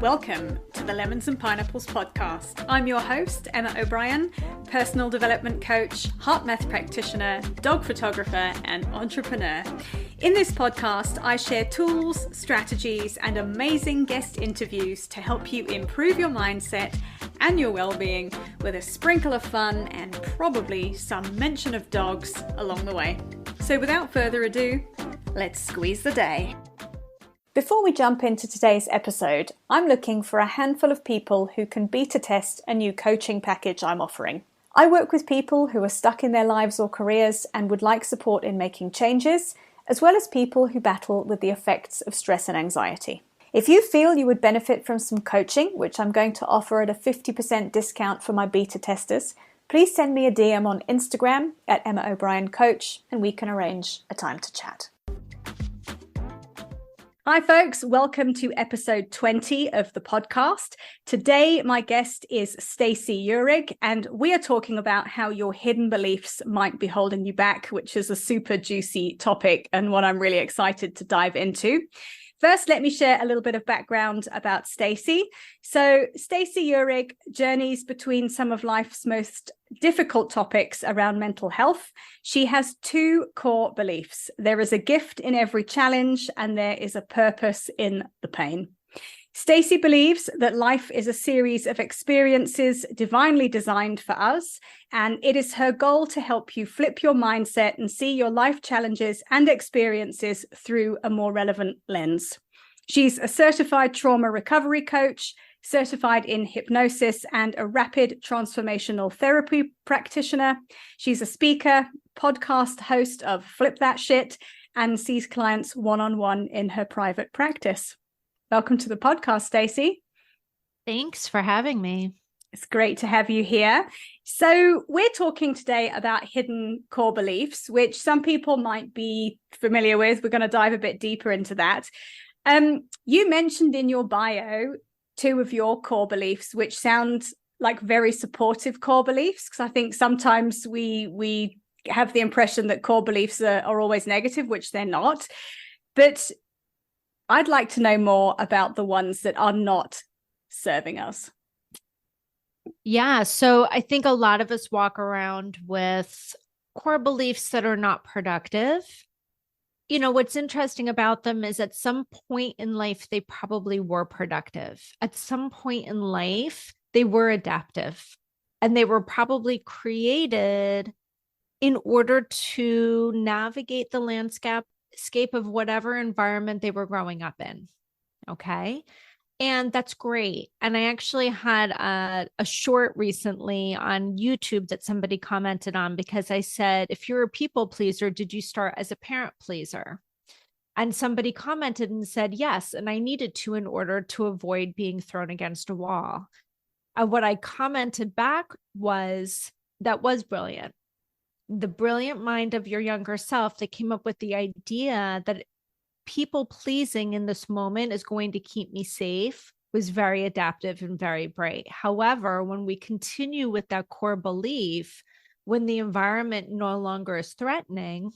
Welcome to the Lemons and Pineapples podcast. I'm your host, Emma O'Brien, personal development coach, heart math practitioner, dog photographer, and entrepreneur. In this podcast, I share tools, strategies, and amazing guest interviews to help you improve your mindset and your well-being with a sprinkle of fun and probably some mention of dogs along the way. So without further ado, let's squeeze the day. Before we jump into today's episode, I'm looking for a handful of people who can beta test a new coaching package I'm offering. I work with people who are stuck in their lives or careers and would like support in making changes, as well as people who battle with the effects of stress and anxiety. If you feel you would benefit from some coaching, which I'm going to offer at a 50% discount for my beta testers, please send me a DM on Instagram at Emma O'Brien Coach and we can arrange a time to chat. Hi folks, welcome to episode 20 of the podcast. Today my guest is Stacey Uhrig and we are talking about how your hidden beliefs might be holding you back, which is a super juicy topic and one I'm really excited to dive into. First, let me share a little bit of background about Stacey. So Stacey Uhrig journeys between some of life's most difficult topics around mental health. She has two core beliefs. There is a gift in every challenge and there is a purpose in the pain. Stacey believes that life is a series of experiences divinely designed for us, and it is her goal to help you flip your mindset and see your life challenges and experiences through a more relevant lens. She's a certified trauma recovery coach, certified in hypnosis, and a rapid transformational therapy practitioner. She's a speaker, podcast host of Flip That Shit, and sees clients one-on-one in her private practice. Welcome to the podcast, Stacey. Thanks for having me. It's great to have you here. So we're talking today about hidden core beliefs, which some people might be familiar with. We're going to dive a bit deeper into that. You mentioned in your bio two of your core beliefs, which sound like very supportive core beliefs, because I think sometimes we have the impression that core beliefs are always negative, which they're not. But I'd like to know more about the ones that are not serving us. Yeah, so I think a lot of us walk around with core beliefs that are not productive. You know, what's interesting about them is at some point in life, they probably were productive. At some point in life, they were adaptive, and they were probably created in order to navigate the landscape of whatever environment they were growing up in. Okay. And that's great. And I actually had a short recently on YouTube that somebody commented on because I said, if you're a people pleaser, did you start as a parent pleaser? And somebody commented and said, yes. And I needed to in order to avoid being thrown against a wall. And what I commented back was, that was brilliant. The brilliant mind of your younger self that came up with the idea that people pleasing in this moment is going to keep me safe was very adaptive and very bright. However, when we continue with that core belief, when the environment no longer is threatening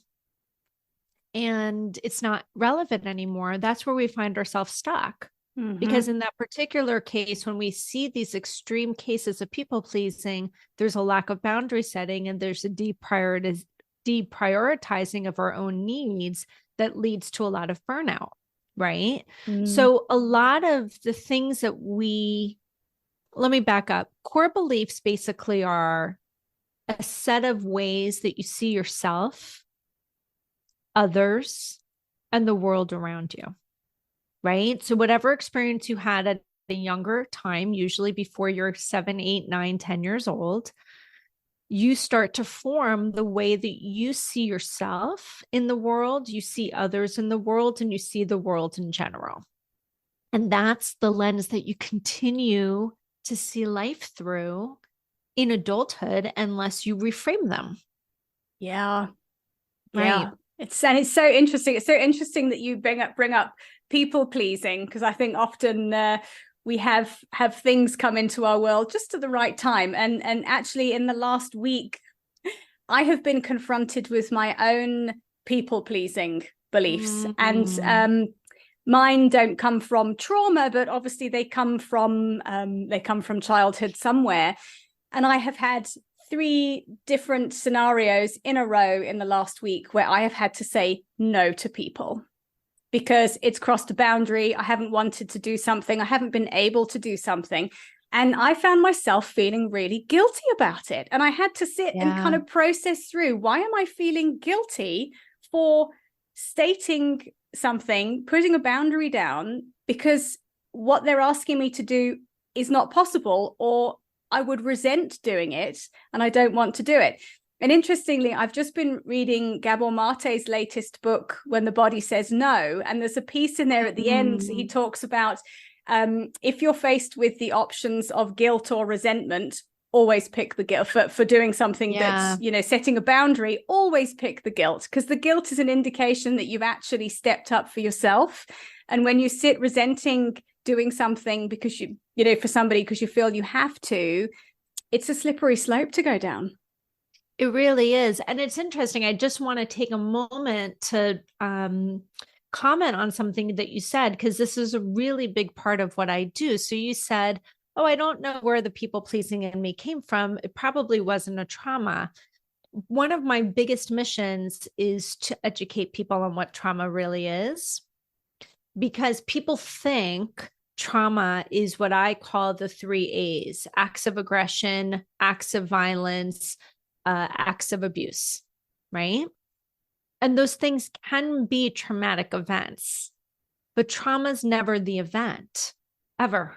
and it's not relevant anymore, that's where we find ourselves stuck. Mm-hmm. Because in that particular case, when we see these extreme cases of people pleasing, there's a lack of boundary setting and there's a deprioritizing of our own needs that leads to a lot of burnout, right? Mm. So a lot of the things that let me back up. Core beliefs basically are a set of ways that you see yourself, others, and the world around you. Right? So whatever experience you had at a younger time, usually before you're 7, 8, 9, 10 years old, you start to form the way that you see yourself in the world, you see others in the world, and you see the world in general. And that's the lens that you continue to see life through in adulthood unless you reframe them. Yeah. Right. Yeah. It's so interesting. It's so interesting that you bring up people pleasing, because I think often we have things come into our world just at the right time. And actually in the last week, I have been confronted with my own people pleasing beliefs. And mine don't come from trauma, but obviously they come from childhood somewhere. And I have had 3 different scenarios in a row in the last week where I have had to say no to people because it's crossed a boundary. I haven't wanted to do something. I haven't been able to do something. And I found myself feeling really guilty about it. And I had to sit and kind of process through, why am I feeling guilty for stating something, putting a boundary down, because what they're asking me to do is not possible, or I would resent doing it and I don't want to do it. And interestingly, I've just been reading Gabor Mate's latest book, When the Body Says No. And there's a piece in there at the end. He talks about if you're faced with the options of guilt or resentment, always pick the guilt for doing something that's, setting a boundary, always pick the guilt, because the guilt is an indication that you've actually stepped up for yourself. And when you sit resenting doing something because for somebody, because you feel you have to, it's a slippery slope to go down. It really is. And it's interesting. I just want to take a moment to comment on something that you said, because this is a really big part of what I do. So you said, oh, I don't know where the people pleasing in me came from. It probably wasn't a trauma. One of my biggest missions is to educate people on what trauma really is, because people think trauma is what I call the 3 A's: acts of aggression, acts of violence, acts of abuse, right? And those things can be traumatic events, but trauma is never the event, ever.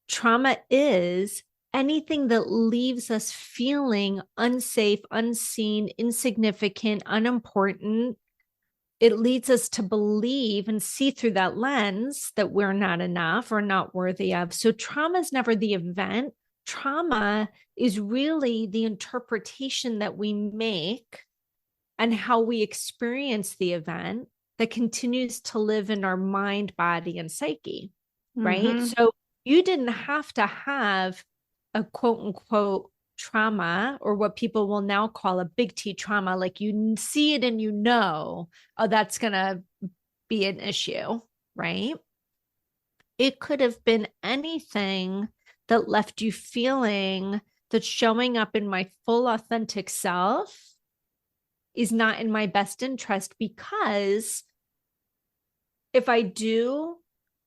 Trauma is anything that leaves us feeling unsafe, unseen, insignificant, unimportant. It leads us to believe and see through that lens that we're not enough or not worthy of. So trauma is never the event. Trauma is really the interpretation that we make and how we experience the event that continues to live in our mind, body, and psyche, right? So you didn't have to have a quote unquote trauma, or what people will now call a big T trauma. Like you see it and oh, that's going to be an issue, right? It could have been anything that left you feeling that showing up in my full authentic self is not in my best interest, because if I do,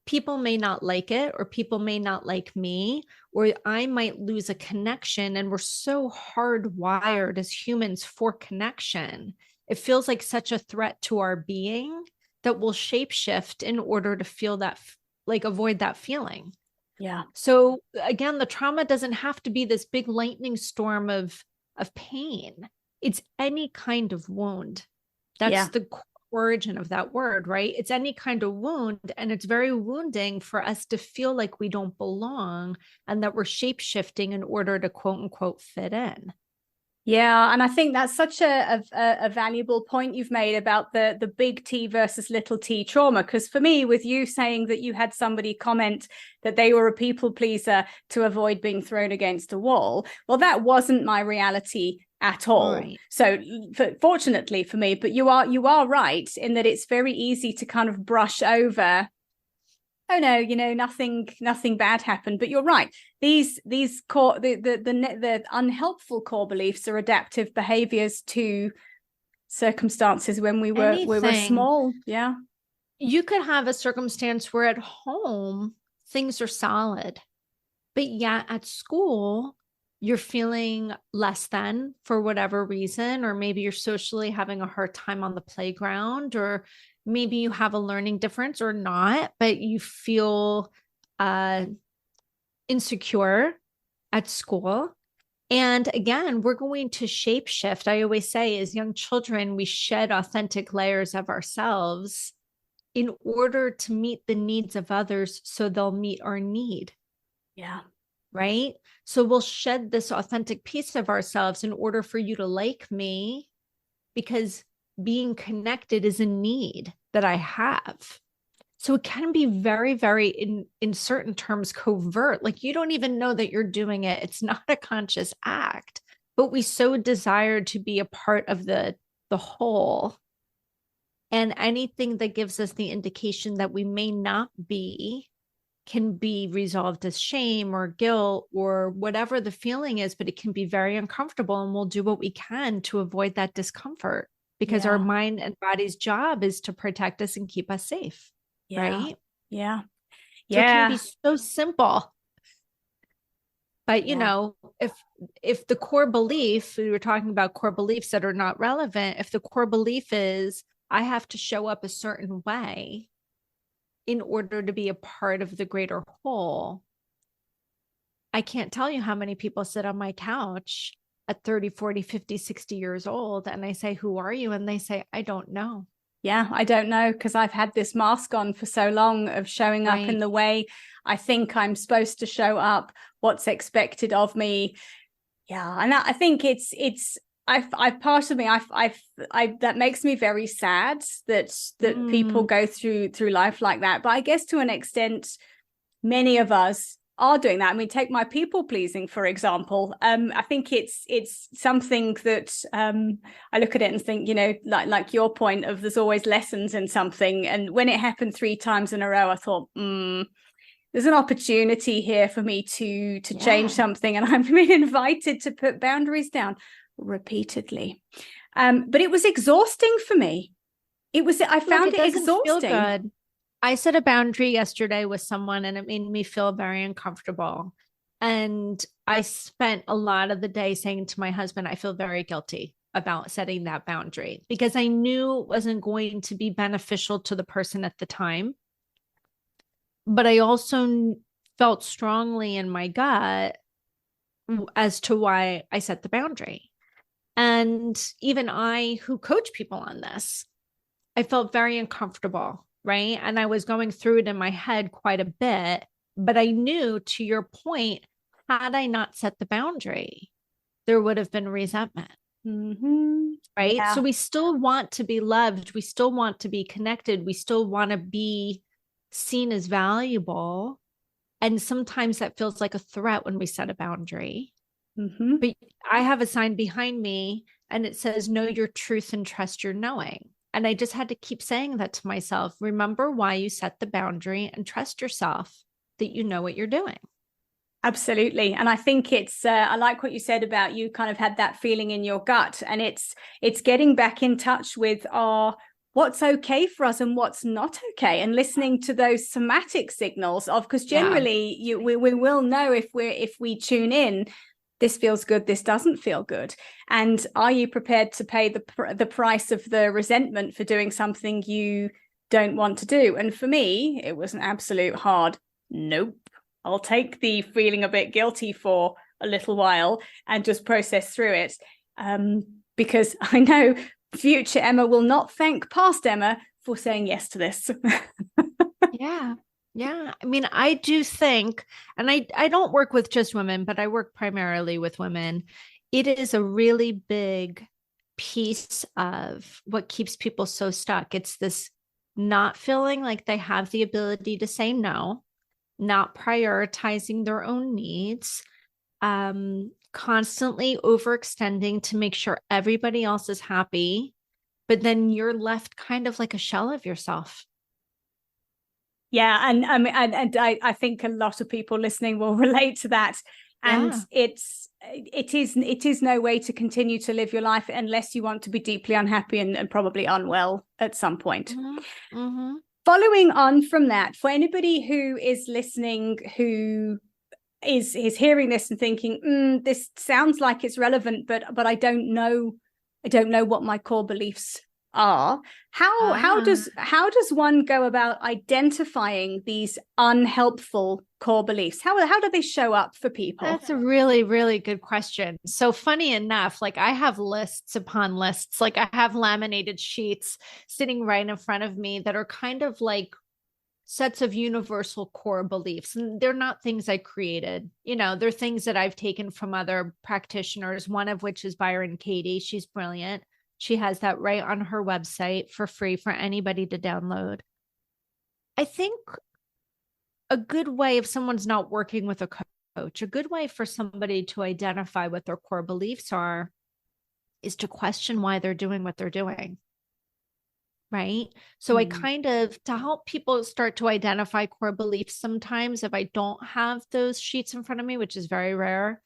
people may not like it, or people may not like me, or I might lose a connection. And we're so hardwired as humans for connection. It feels like such a threat to our being that we'll shapeshift in order to feel that, like avoid that feeling. Yeah. So again, the trauma doesn't have to be this big lightning storm of pain. It's any kind of wound. That's the origin of that word, right? It's any kind of wound. And it's very wounding for us to feel like we don't belong and that we're shape-shifting in order to quote unquote fit in. Yeah, and I think that's such a valuable point you've made about the big T versus little t trauma. Because for me, with you saying that you had somebody comment that they were a people pleaser to avoid being thrown against a wall, well, that wasn't my reality at all. Right. So fortunately for me, but you are right in that it's very easy to kind of brush over, oh no, nothing bad happened. But you're right. These core the unhelpful core beliefs are adaptive behaviors to circumstances when we were small. Yeah. You could have a circumstance where at home things are solid, but yet at school you're feeling less than for whatever reason, or maybe you're socially having a hard time on the playground, or maybe you have a learning difference or not, but you feel insecure at school. And again, we're going to shapeshift. I always say, as young children, we shed authentic layers of ourselves in order to meet the needs of others so they'll meet our need. Yeah. Right? So we'll shed this authentic piece of ourselves in order for you to like me, because being connected is a need that I have. So it can be very, very, in certain terms, covert. Like you don't even know that you're doing it. It's not a conscious act, but we so desire to be a part of the whole And anything that gives us the indication that we may not be can be resolved as shame or guilt or whatever the feeling is, but it can be very uncomfortable. And we'll do what we can to avoid that discomfort because our Yeah. mind and body's job is to protect us and keep us safe. Yeah. Right. Yeah. So it can be Yeah. so simple. But Yeah. if the core belief, we were talking about core beliefs that are not relevant, if the core belief is I have to show up a certain way in order to be a part of the greater whole, I can't tell you how many people sit on my couch at 30, 40, 50, 60 years old and I say, "Who are you?" And they say, "I don't know." Yeah, I don't know, because I've had this mask on for so long of showing up in Right. the way I think I'm supposed to show up, what's expected of me. Yeah, and I think I've part of me, that makes me very sad that people Mm, go through life like that. But I guess to an extent, many of us are doing that. I mean, take my people pleasing, for example. I think it's something that I look at it and think, like your point of there's always lessons in something. And when it happened 3 times in a row, I thought, there's an opportunity here for me to change yeah. something. And I'm being invited to put boundaries down repeatedly. But it was exhausting for me. I Look, found it it doesn't feel exhausting. good. I set a boundary yesterday with someone and it made me feel very uncomfortable. And I spent a lot of the day saying to my husband, I feel very guilty about setting that boundary because I knew it wasn't going to be beneficial to the person at the time. But I also felt strongly in my gut as to why I set the boundary. And even I, who coach people on this, I felt very uncomfortable, right? And I was going through it in my head quite a bit, but I knew, to your point, had I not set the boundary, there would have been resentment, Mm-hmm. right? So Yeah. we still want to be loved, we still want to be connected, we still want to be seen as valuable. And sometimes that feels like a threat when we set a boundary. Mm-hmm. But I have a sign behind me and it says, know your truth and trust your knowing. And I just had to keep saying that to myself. Remember why you set the boundary and trust yourself that you know what you're doing. Absolutely. And I think I like what you said about you kind of had that feeling in your gut, and it's getting back in touch with our what's okay for us and what's not okay, and listening to those somatic signals of, because Yeah. generally we will know if we tune in, this feels good, this doesn't feel good. And are you prepared to pay the price of the resentment for doing something you don't want to do? And for me, it was an absolute hard nope. I'll take the feeling a bit guilty for a little while and just process through it. Because I know future Emma will not thank past Emma for saying yes to this. Yeah. Yeah. I mean, I do think, and I don't work with just women, but I work primarily with women. It is a really big piece of what keeps people so stuck. It's this not feeling like they have the ability to say no, not prioritizing their own needs, constantly overextending to make sure everybody else is happy, but then you're left kind of like a shell of yourself. Yeah, and and I think a lot of people listening will relate to that. And Yeah. it is no way to continue to live your life unless you want to be deeply unhappy and probably unwell at some point. Mm-hmm. Mm-hmm. Following on from that, for anybody who is listening, who is hearing this and thinking, this sounds like it's relevant, but I don't know what my core beliefs are. How does one go about identifying these unhelpful core beliefs? How do they show up for people? That's a really, really good question. So funny enough, like I have lists upon lists, like I have laminated sheets sitting right in front of me that are kind of like sets of universal core beliefs. And they're not things I created. They're things that I've taken from other practitioners, one of which is Byron Katie. She's brilliant. She has that right on her website for free for anybody to download. I think a good way, if someone's not working with a coach, a good way for somebody to identify what their core beliefs are is to question why they're doing what they're doing. right? So I kind of, to help people start to identify core beliefs, sometimes if I don't have those sheets in front of me, which is very rare,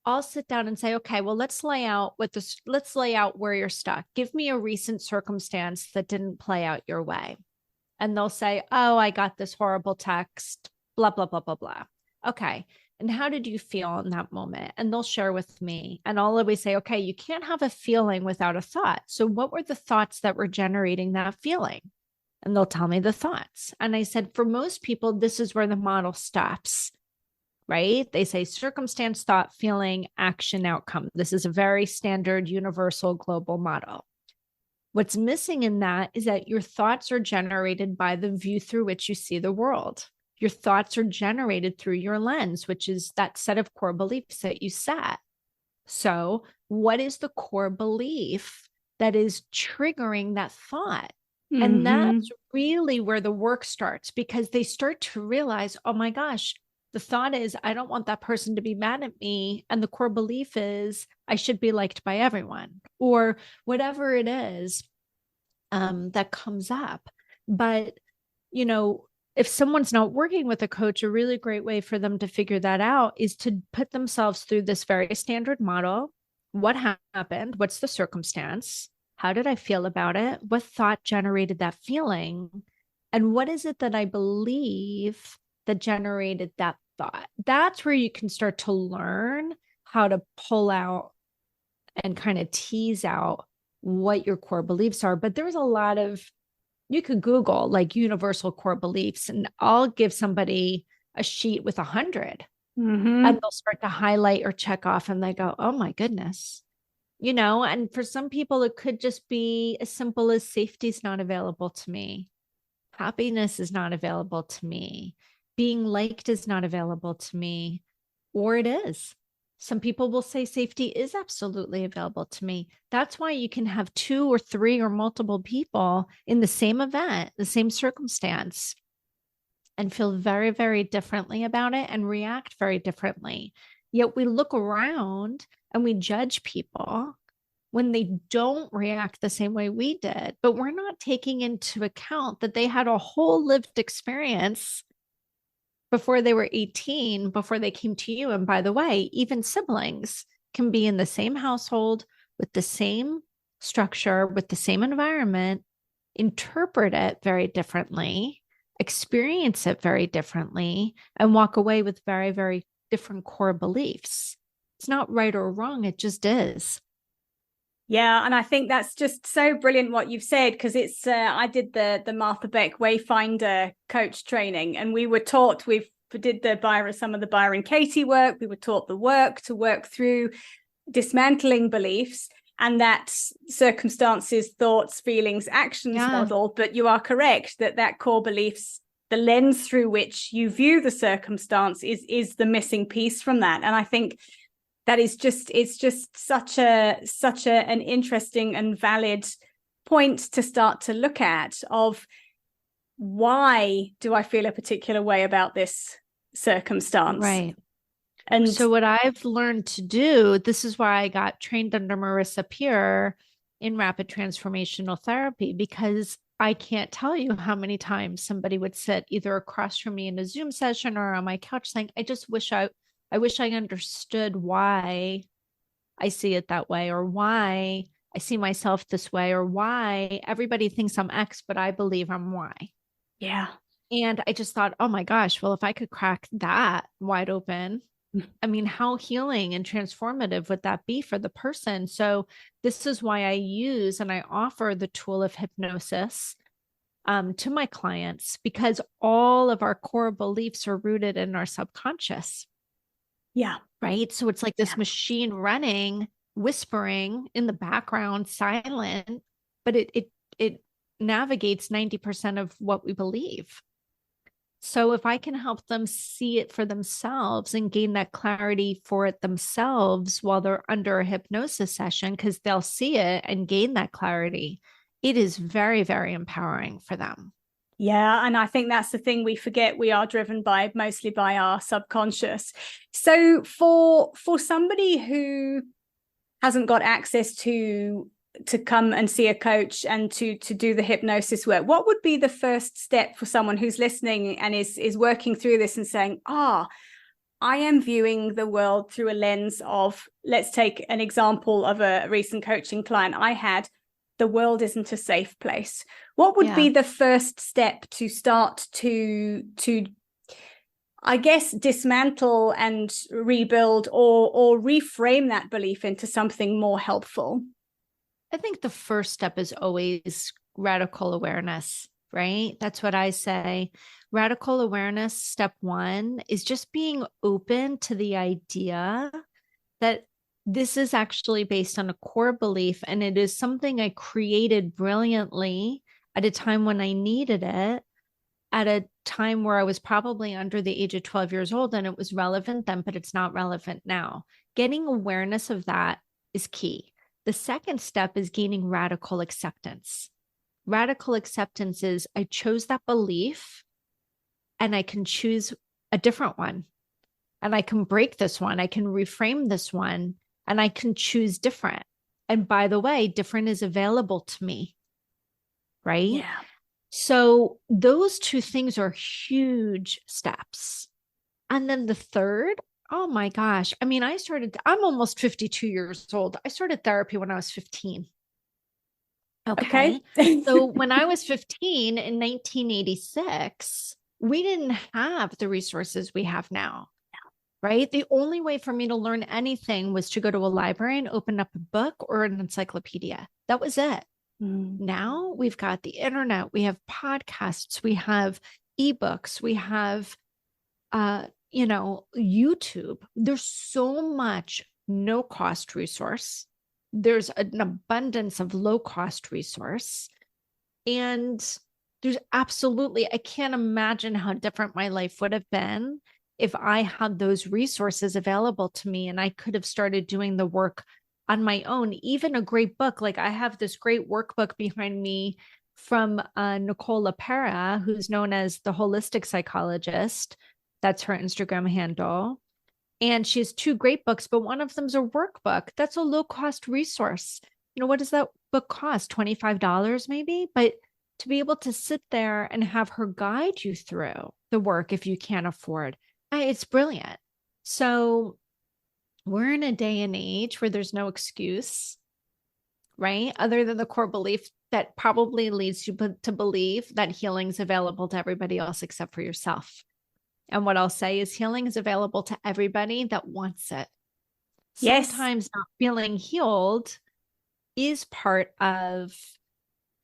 I'll sit down and say, okay, well, let's lay out where you're stuck. Give me a recent circumstance that didn't play out your way. And they'll say, oh, I got this horrible text, blah, blah, blah, blah, blah. Okay. And how did you feel in that moment? And they'll share with me. And I'll always say, okay, you can't have a feeling without a thought. So what were the thoughts that were generating that feeling? And they'll tell me the thoughts. And I said, for most people, this is where the model stops, right? They say circumstance, thought, feeling, action, outcome. This is a very standard, universal, global model. What's missing in that is that your thoughts are generated by the view through which you see the world. Your thoughts are generated through your lens, which is that set of core beliefs that you set. So, what is the core belief that is triggering that thought? And that's really where the work starts, because they start to realize, oh my gosh, the thought is, I don't want that person to be mad at me. And the core belief is, I should be liked by everyone, or whatever it is that comes up. But, you know, if someone's not working with a coach, a really great way for them to figure that out is to put themselves through this very standard model. What happened? What's the circumstance? How did I feel about it? What thought generated that feeling? And what is it that I believe that generated that thought? That's where you can start to learn how to pull out and kind of tease out what your core beliefs are. But there's a lot of, you could Google like universal core beliefs, and I'll give somebody a sheet with 100 and they'll start to highlight or check off and they go, oh my goodness. You know, and for some people, it could just be as simple as safety is not available to me. Happiness is not available to me. Being liked is not available to me, or it is. Some people will say safety is absolutely available to me. That's why you can have 2 or 3 or multiple people in the same event, the same circumstance, and feel very, very differently about it and react very differently. Yet we look around and we judge people when they don't react the same way we did, but we're not taking into account that they had a whole lived experience before they were 18, before they came to you. And by the way, even siblings can be in the same household with the same structure, with the same environment, interpret it very differently, experience it very differently, and walk away with very, very different core beliefs. It's not right or wrong. It just is. Yeah, and I think that's just so brilliant what you've said, because it's I did the Martha Beck Wayfinder coach training, and we were taught, we did some of the Byron Katie work. We were taught the work to work through dismantling beliefs, and that circumstances, thoughts, feelings, actions model. But you are correct that core beliefs, the lens through which you view the circumstance, is the missing piece from that. And I think that is just, it's just such an interesting and valid point to start to look at, of why do I feel a particular way about this circumstance? Right. And so what I've learned to do, this is why I got trained under Marissa Peer in rapid transformational therapy, because I can't tell you how many times somebody would sit either across from me in a Zoom session or on my couch saying, I just wish I understood why I see it that way, or why I see myself this way, or why everybody thinks I'm X, but I believe I'm Y. Yeah. And I just thought, oh my gosh, well, if I could crack that wide open, I mean, how healing and transformative would that be for the person? So this is why I use and I offer the tool of hypnosis to my clients, because all of our core beliefs are rooted in our subconscious. Yeah. Right. So it's like this machine running, whispering in the background, silent, but it navigates 90% of what we believe. So if I can help them see it for themselves and gain that clarity for it themselves while they're under a hypnosis session, because they'll see it and gain that clarity, it is very, very empowering for them. Yeah, and I think that's the thing we forget. We are driven mostly by our subconscious. So for somebody who hasn't got access to to come and see a coach and to do the hypnosis work, what would be the first step for someone who's listening and is working through this and saying, I am viewing the world through a lens of, let's take an example of a recent coaching client I had, the world isn't a safe place. What would be the first step to start to I guess dismantle and rebuild or reframe that belief into something more helpful? I think the first step is always radical awareness, right? That's what I say. Radical awareness, step one, is just being open to the idea that this is actually based on a core belief, and it is something I created brilliantly at a time when I needed it, at a time where I was probably under the age of 12 years old, and it was relevant then, but it's not relevant now. Getting awareness of that is key. The second step is gaining radical acceptance. Radical acceptance is I chose that belief and I can choose a different one. And I can break this one. I can reframe this one and I can choose different. And by the way, different is available to me. Right? Yeah. So those two things are huge steps. And then the third, oh my gosh. I mean, I'm almost 52 years old. I started therapy when I was 15. Okay. So when I was 15 in 1986, we didn't have the resources we have now. Right? The only way for me to learn anything was to go to a library and open up a book or an encyclopedia. That was it. Now we've got the internet, we have podcasts, we have ebooks, we have YouTube. There's so much no cost resource. There's an abundance of low cost resource. And there's absolutely, I can't imagine how different my life would have been if I had those resources available to me and I could have started doing the work on my own. Even a great book, like I have this great workbook behind me from Nicole LaPera, who's known as the holistic psychologist. That's her Instagram handle. And she has two great books, but one of them's a workbook. That's a low cost resource. What does that book cost? $25 maybe? But to be able to sit there and have her guide you through the work if you can't afford, it's brilliant. So we're in a day and age where there's no excuse, right? Other than the core belief that probably leads you to believe that healing is available to everybody else except for yourself. And what I'll say is healing is available to everybody that wants it. Yes. Sometimes not feeling healed is part of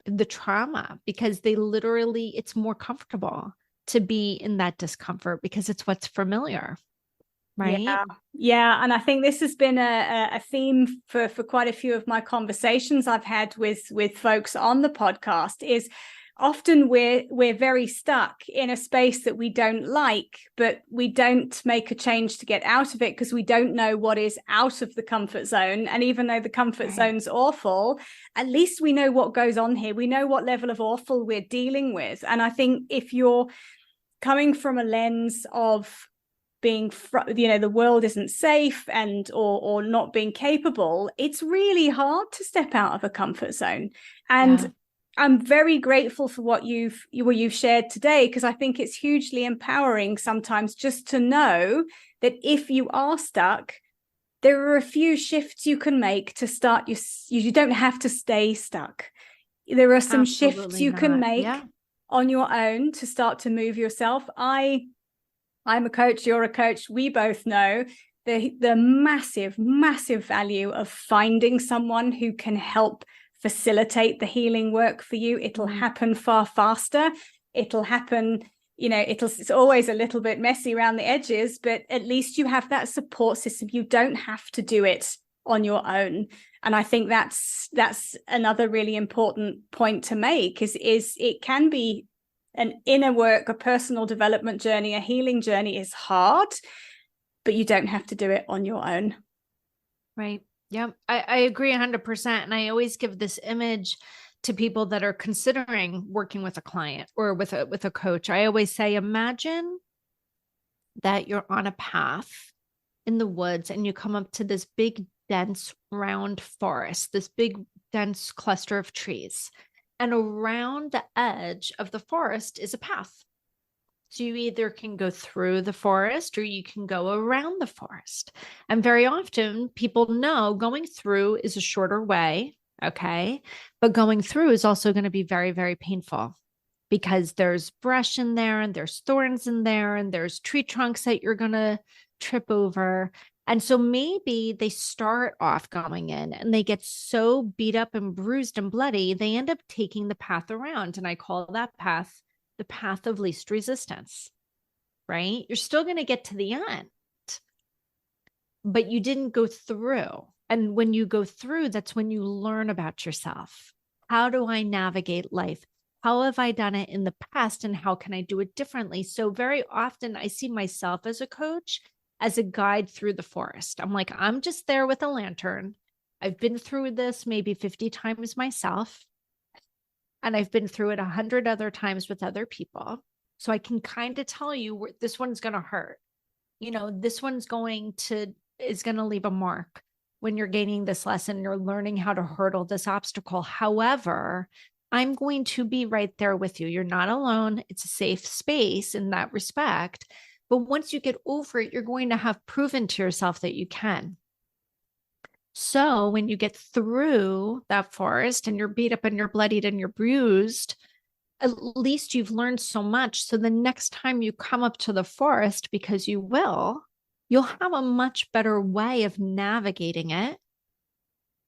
the trauma because it's more comfortable to be in that discomfort because it's what's familiar. Right. Yeah. And I think this has been a theme for quite a few of my conversations I've had with folks on the podcast is often we're very stuck in a space that we don't like, but we don't make a change to get out of it because we don't know what is out of the comfort zone. And even though the comfort zone's awful, at least we know what goes on here. We know what level of awful we're dealing with. And I think if you're coming from a lens of being the world isn't safe and or not being capable, it's really hard to step out of a comfort zone. And I'm very grateful for what you've shared today, because I think it's hugely empowering sometimes just to know that if you are stuck, there are a few shifts you can make to start you don't have to stay stuck. There are some shifts you can make on your own to start to move yourself. I'm a coach, you're a coach. We both know the massive, massive value of finding someone who can help facilitate the healing work for you. It'll happen far faster. It'll happen, it's always a little bit messy around the edges, but at least you have that support system. You don't have to do it on your own. And I think that's another really important point to make is it can be an inner work, a personal development journey, a healing journey is hard, but you don't have to do it on your own. Right. Yeah, I agree 100%. And I always give this image to people that are considering working with a client or with a coach. I always say, imagine that you're on a path in the woods and you come up to this big, dense, round forest, this big, dense cluster of trees. And around the edge of the forest is a path. So you either can go through the forest or you can go around the forest. And very often people know going through is a shorter way. Okay. But going through is also going to be very, very painful because there's brush in there and there's thorns in there and there's tree trunks that you're going to trip over. And so maybe they start off going in and they get so beat up and bruised and bloody, they end up taking the path around. And I call that path the path of least resistance, right? You're still going to get to the end, but you didn't go through. And when you go through, that's when you learn about yourself. How do I navigate life? How have I done it in the past? And how can I do it differently? So very often I see myself as a coach, as a guide through the forest. I'm like, I'm just there with a lantern. I've been through this maybe 50 times myself. And I've been through it 100 other times with other people. So I can kind of tell you this one's going to hurt. This one's is going to leave a mark when you're gaining this lesson, you're learning how to hurdle this obstacle. However, I'm going to be right there with you. You're not alone. It's a safe space in that respect. But once you get over it, you're going to have proven to yourself that you can. So when you get through that forest and you're beat up and you're bloodied and you're bruised, at least you've learned so much. So the next time you come up to the forest, because you'll have a much better way of navigating it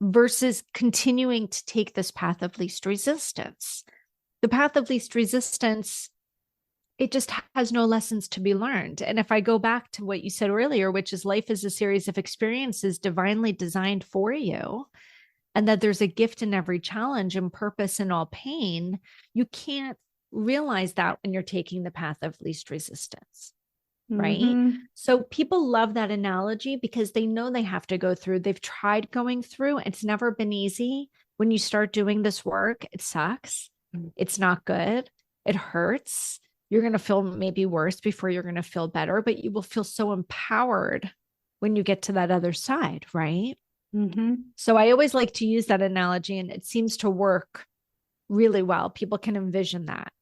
versus continuing to take this path of least resistance. The path of least resistance, it just has no lessons to be learned. And if I go back to what you said earlier, which is life is a series of experiences divinely designed for you, and that there's a gift in every challenge and purpose in all pain, you can't realize that when you're taking the path of least resistance. Right. Mm-hmm. So people love that analogy because they know they have to go through. They've tried going through. It's never been easy. When you start doing this work, it sucks. It's not good. It hurts. You're going to feel maybe worse before you're going to feel better, but you will feel so empowered when you get to that other side. Right. Mm-hmm. So I always like to use that analogy, and it seems to work really well. People can envision that.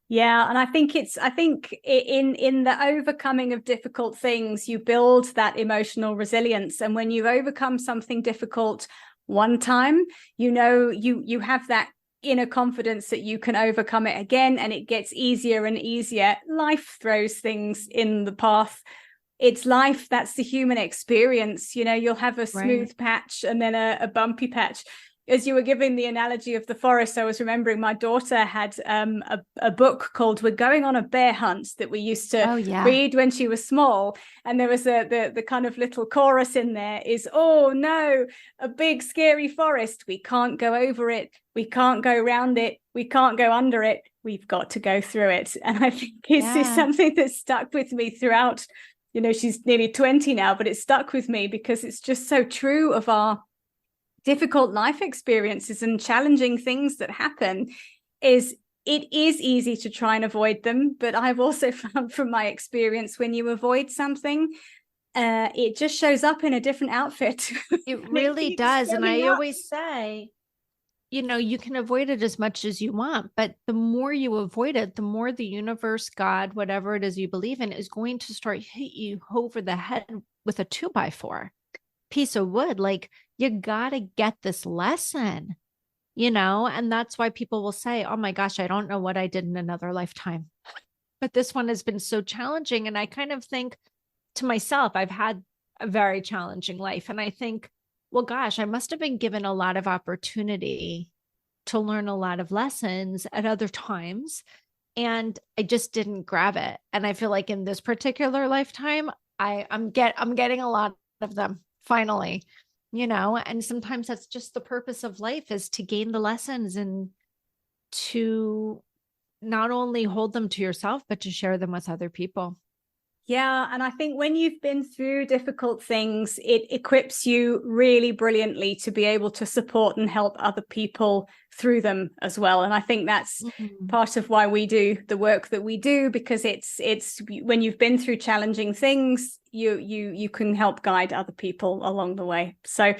Yeah, and I think in the overcoming of difficult things, you build that emotional resilience. And when you've overcome something difficult one time, you have that inner confidence that you can overcome it again, and it gets easier and easier. Life throws things in the path. It's life. That's the human experience. You'll have a smooth patch and then a bumpy patch. As you were giving the analogy of the forest, I was remembering my daughter had a book called We're Going on a Bear Hunt that we used to read when she was small. And there was the kind of little chorus in there is, oh no, a big scary forest. We can't go over it. We can't go around it. We can't go under it. We've got to go through it. And I think it's something that stuck with me throughout. She's nearly 20 now, but it stuck with me because it's just so true of our difficult life experiences and challenging things that happen. It is easy to try and avoid them, but I've also found from my experience, when you avoid something, it just shows up in a different outfit. It really does. And I always say, you can avoid it as much as you want, but the more you avoid it, the more the universe, God, whatever it is you believe in, is going to start hit you over the head with a 2x4 piece of wood. Like, you got to get this lesson, and that's why people will say, oh my gosh, I don't know what I did in another lifetime, but this one has been so challenging. And I kind of think to myself, I've had a very challenging life. And I think, well, gosh, I must have been given a lot of opportunity to learn a lot of lessons at other times. And I just didn't grab it. And I feel like in this particular lifetime, I'm getting a lot of them finally, and sometimes that's just the purpose of life, is to gain the lessons and to not only hold them to yourself, but to share them with other people. Yeah. And I think when you've been through difficult things, it equips you really brilliantly to be able to support and help other people through them as well. And I think that's part of why we do the work that we do, because it's when you've been through challenging things, you can help guide other people along the way. So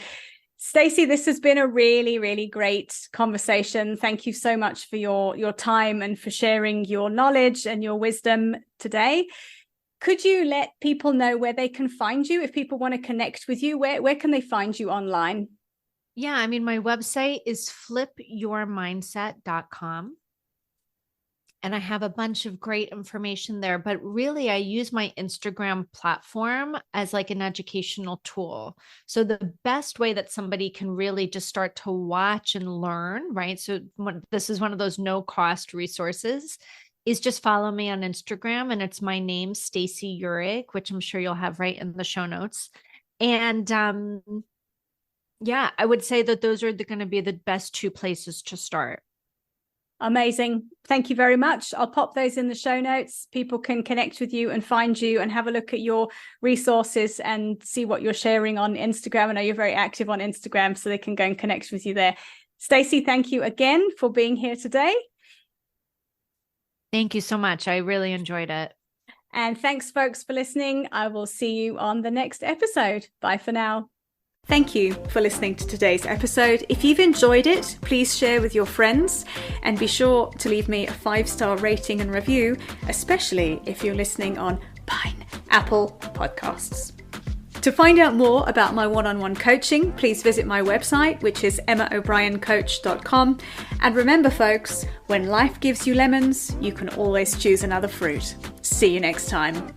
Stacey, this has been a really, really great conversation. Thank you so much for your time and for sharing your knowledge and your wisdom today. Could you let people know where they can find you? If people want to connect with you, where can they find you online? Yeah, I mean, my website is flipyourmindset.com. And I have a bunch of great information there, but really I use my Instagram platform as like an educational tool. So the best way that somebody can really just start to watch and learn, right? So this is one of those no cost resources, is just follow me on Instagram, and it's my name, Stacey Uhrig, which I'm sure you'll have right in the show notes. And yeah, I would say that those are going to be the best two places to start. Amazing. Thank you very much. I'll pop those in the show notes. People can connect with you and find you and have a look at your resources and see what you're sharing on Instagram. I know you're very active on Instagram, so they can go and connect with you there. Stacey, thank you again for being here today. Thank you so much. I really enjoyed it. And thanks, folks, for listening. I will see you on the next episode. Bye for now. Thank you for listening to today's episode. If you've enjoyed it, please share with your friends and be sure to leave me a 5-star rating and review, especially if you're listening on Apple Podcasts. To find out more about my one-on-one coaching, please visit my website, which is emmaobriencoach.com. And remember, folks, when life gives you lemons, you can always choose another fruit. See you next time.